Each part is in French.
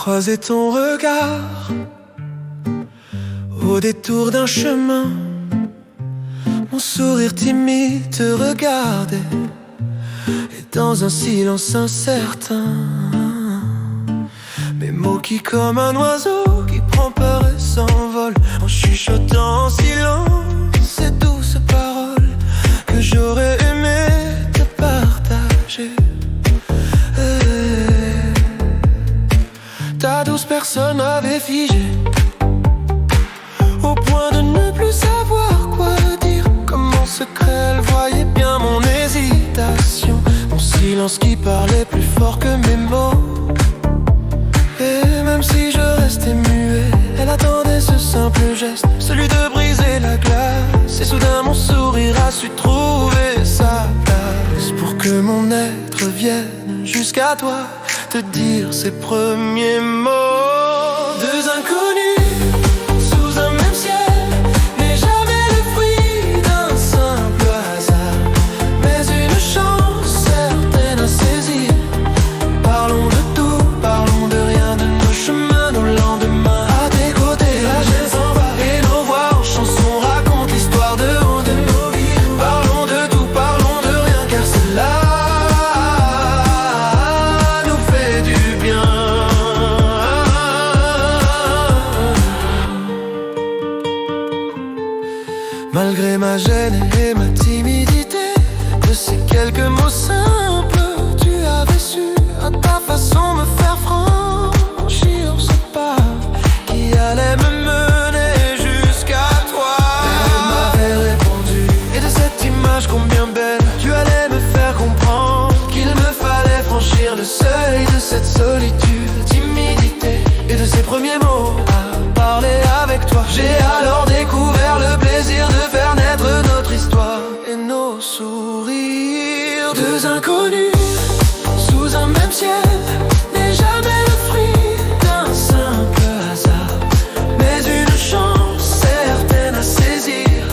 croisé ton regard au détour d'un chemin. Mon sourire timide te regardait, et dans un silence incertain, mes mots qui comme un oiseau qui prend peur et s'envole, en chuchotant en silence ces douces paroles que j'aurais aimé te partager. Ta douce personne m'avait figé, au point de ne plus savoir quoi dire. Comme mon secret, elle voyait bien mon hésitation, mon silence qui parlait plus fort que mes mots. Et même si je restais muet, elle attendait ce simple geste, celui de briser la glace. Et soudain mon sourire a su trouver sa place, pour que mon être vienne jusqu'à toi te dire ses premiers mots. Deux inconnus sous un même ciel n'est jamais le fruit d'un simple hasard, mais une chance certaine à saisir. Parlons de tout, parlons de rien, de nos chemins, nos lendemains. À tes côtés, la gêne s'en va et nos voix en chansons racontent l'histoire de nos vies. Parlons de tout, parlons de rien, car c'est là malgré ma gêne et ma timidité. De ces quelques mots simples, tu avais su à ta façon me faire franchir ce pas qui allait me mener jusqu'à toi. Elle m'avait répondu, et de cette image combien belle, tu allais me faire comprendre qu'il me fallait franchir le seuil de cette solitude, timidité, et de ces premiers mots à parler avec toi. J'ai alors découvert le plaisir de faire naître notre histoire et nos sourires. Deux inconnus sous un même ciel n'est jamais le fruit d'un simple hasard, mais une chance certaine à saisir.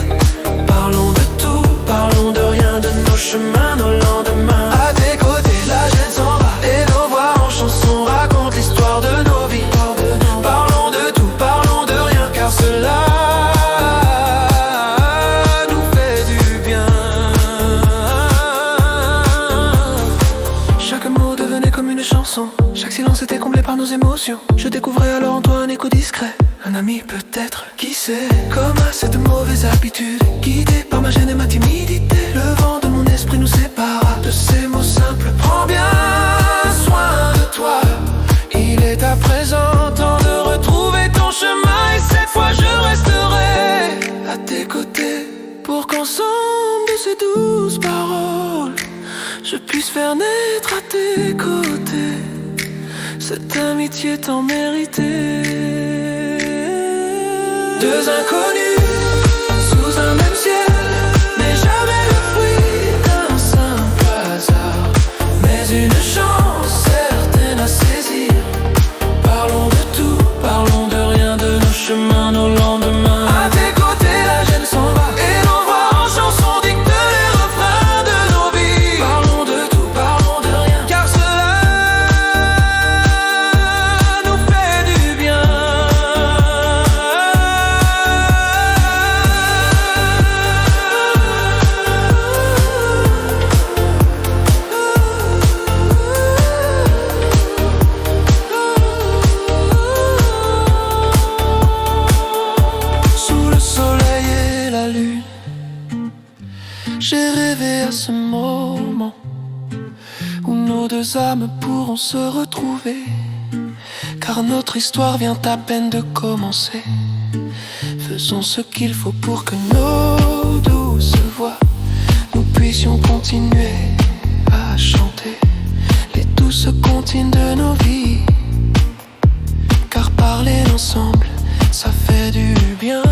Parlons de tout, parlons de rien, de nos chemins, nos lendemains. À tes côtés, la gêne s'en va et nos voix en chansons racontent l'histoire de nos vies. Parlons de tout, parlons de rien, car cela chaque silence était comblé par nos émotions. Je découvrais alors en toi un écho discret, un ami peut-être, qui sait. Comme à cette mauvaise habitude, guidé par ma gêne et ma timidité, le vent de mon esprit nous sépara de ces mots simples. Prends bien soin de toi, il est à présent temps de retrouver ton chemin. Et cette fois je resterai à tes côtés, pour qu'ensemble de ces douces paroles je puisse faire naître à tes côtés cette amitié tant méritée. Deux inconnus sous un même ciel n'est jamais le fruit d'un simple hasard, mais une chance certaine à saisir. Parlons de tout, parlons de rien, de nos chemins, nos lendemains. À tes côtés, la gêne s'en va et nos voix en chansons dictent les refrains de nos vies. Parlons de tout, parlons de rien, car cela nous fait du bien. Sous le soleil et la lune, j'ai rêvé à ce moment où nos deux âmes pourront se retrouver, car notre histoire vient à peine de commencer. Faisons ce qu'il faut pour que nos douces voix nous puissions continuer à chanter les douces comptines de nos vies, car parler ensemble, ça fait du bien.